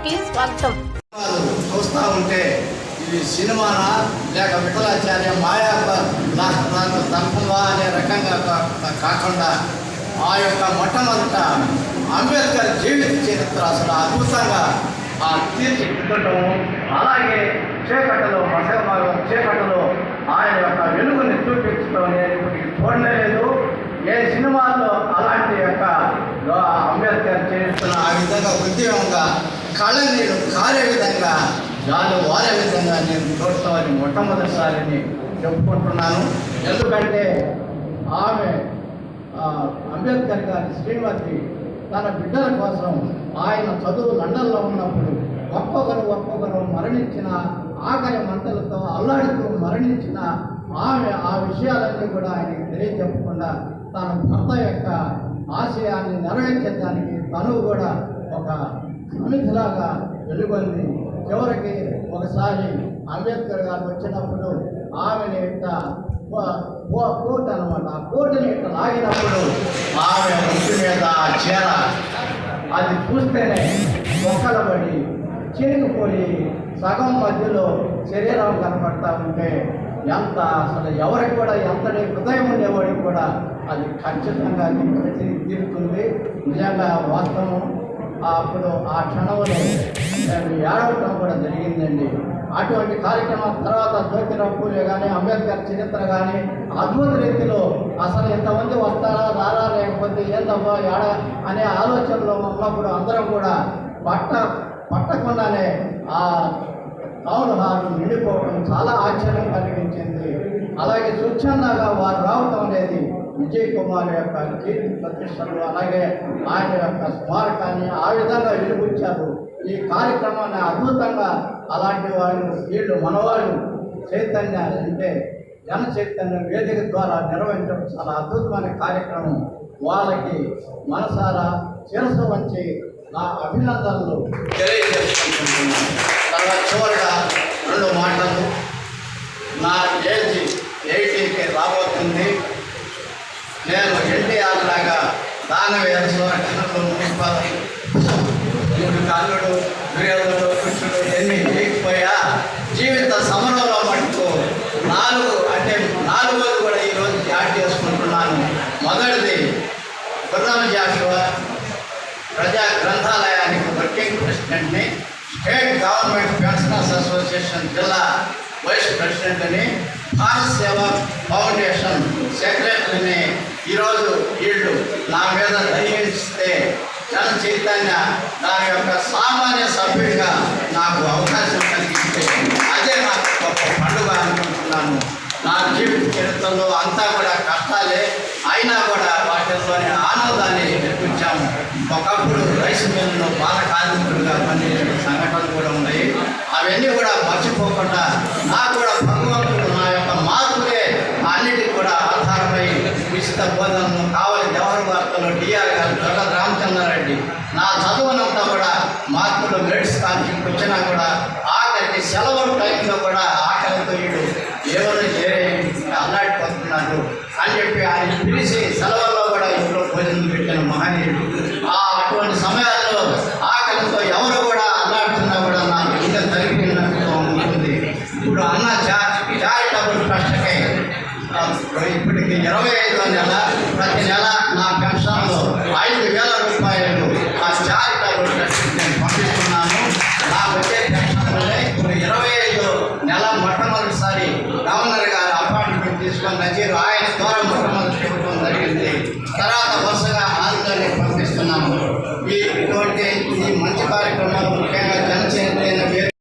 కి స్వాగతం. చూస్తూ ఉంటే ఇది సినిమానా లేక విఠలాచార్య మాయా తత్వంగా అనే రకంగా కాకుండా ఆ యొక్క మొట్టమొదట అంబేద్కర్ జీవిత చరిత్ర అసలు అద్భుతంగా తీర్చిదిద్దడం, అలాగే చీకటిలో మసభాగం చీకటిలో ఆయన యొక్క వెలుగుని చూపించడం నేను ఇప్పటికి చూడలేదు. ఏ సినిమాల్లో అలాంటి యొక్క అంబేద్కర్ చరిత్ర ఆ విధంగా ఉద్యమంగా కళనీరు కారే విధంగా దాన్ని వారే విధంగా నేను చూడతామని మొట్టమొదటిసారిని చెప్పుకుంటున్నాను. ఎందుకంటే ఆమె అంబేద్కర్ గారి శ్రీమతి తన బిడ్డల కోసం ఆయన చదువు లండన్లో ఉన్నప్పుడు ఒక్కొక్కరు మరణించిన ఆకలి మంటలతో అల్లాడుతూ మరణించిన ఆమె ఆ విషయాలన్నీ కూడా ఆయనకి తెలియజెప్పకుండా తన భర్త యొక్క ఆశయాన్ని నెరవేర్చడానికి తను కూడా ఒక సమితిలాగా వెలుగొంది. చివరికి ఒకసారి అంబేద్కర్ గారు వచ్చినప్పుడు ఆమెని కోట్ అనమాట, ఆ కోటుని లాగినప్పుడు ఆమె ఇంటి మీద చీర అది చూస్తేనే మొక్కలబడి చిరిగిపోయి సగం మధ్యలో శరీరం కనపడతా ఉంటే ఎంత అసలు ఎవరికి కూడా ఎంతటి హృదయం ఉండేవాడికి కూడా అది ఖచ్చితంగా తీరుతుంది. నిజంగా వాస్తవం. అప్పుడు ఆ క్షణంలో ఏడవటం కూడా జరిగిందండి. అటువంటి కార్యక్రమం తర్వాత జ్యోతిరావు పూలే కానీ అంబేద్కర్ చరిత్ర కానీ అద్భుత రీతిలో అసలు ఎంతమంది వస్తారా రారా లేకపోతే ఏందమ్మా ఏడ అనే ఆలోచనలో ఉన్నప్పుడు అందరం కూడా పట్టకుండానే ఆ టౌన్ హాల్ నిండిపోవడం చాలా ఆశ్చర్యం కలిగించింది. అలాగే స్వచ్ఛందంగా వారు రావటం అనేది విజయ్ కుమార్ యొక్క కీర్తి ప్రతిష్టలు, అలాగే ఆయన యొక్క స్మారకాన్ని ఆ విధంగా వెలుగుచ్చారు. ఈ కార్యక్రమాన్ని అద్భుతంగా అలాంటి వాళ్ళు వీళ్ళు మనవాళ్ళు చైతన్య అంటే జన చైతన్య వేదిక ద్వారా నిర్వహించడం చాలా అద్భుతమైన కార్యక్రమం. వాళ్ళకి మనసారా శిరస్సు వంచి నా అభినందనలు తెలియజేసుకుంటున్నాను. తర్వాత చివరిగా 2 మాటలు. నా ఏజ్ 80కి రాబోతుంది. నేను ఎన్టీఆర్ లాగా దానవేర సంరక్షణలో 3 కాళ్ళుడు వీరుడు కృష్ణుడు ఎన్ని లేకపోయా జీవిత సమరంలో మటుకు 4 కూడా ఈరోజు యాడ్ చేసుకుంటున్నాను. మొదటిది గుర్రం జాషువా, ప్రజా గ్రంథాలయానికి వర్కింగ్ ప్రెసిడెంట్ని, స్టేట్ గవర్నమెంట్ పెన్షనర్స్ అసోసియేషన్ జిల్లా వైస్ ప్రెసిడెంట్ని, భారత్ సేవా ఫౌండేషన్ సెక్రటరీని. ఈరోజు వీళ్ళు నా మీద దయించితే జన చైతన్య దాని యొక్క సామాన్య సభ్యుడిగా నాకు అవకాశం కలిగిస్తే అదే నాకు గొప్ప పండుగ అనుకుంటున్నాను. నా జీవిత చరిత్రలో అంతా కూడా కష్టాలే, అయినా కూడా వాటిల్లోని ఆనందాన్ని నిర్మించాము. ఒకప్పుడు రైస్ మిల్లులో బాల కార్మికులుగా పనిచేసిన సంఘటనలు కూడా ఉన్నాయి. అవన్నీ కూడా మర్చిపోకుండా నాకు కూడా భగవంతుడు నా యొక్క మార్పులే అన్నిటికీ కూడా ఆధారమై ఉచిత బోధనలు కావలి జవహర్ వార్తలో డిఆర్ గారు దొడ్డ రామచంద్రారెడ్డి నా చదువునంతా కూడా మార్పులు మెరిట్స్ స్కాలర్షిప్ వచ్చినా కూడా ఆఖరికి సెలవు టైంలో కూడా ఆఖరితో వీడు ఎవరు అల్లాడిపోతున్నారు అని చెప్పి ఆయన పిలిచి సెలవుల్లో కూడా ఇంట్లో భోజనం పెట్టిన మహనీయుడు. అటువంటి సమయాల్లో ఆకలితో ఎవరు కూడా అల్లాడుతున్నా కూడా నాకు ఇంకా తగ్గిపోయినట్టు ఉంటుంది. ఇప్పుడు అన్న చారిటబుల్ ట్రస్ట్కి ఇప్పటికి 25వ నెల ప్రతి నెల నా పెన్షన్లో 5,000 రూపాయలు ఆ చారిటబుల్ ట్రస్ట్కి నేను పంపిస్తున్నాను. నాకు వచ్చే పెన్షన్లే ఇప్పుడు 25 నెల మొట్టమొదటిసారి గవర్నర్ గారు అపాయింట్మెంట్ తీసుకొని నజీరు ఆయన ద్వారా మొట్టమొదటి ఇవ్వడం జరిగింది. తర్వాత వరుసగా ఆంధ్రని పంపిస్తున్నాము. ఇటువంటి ఈ మంచి కార్యక్రమాలు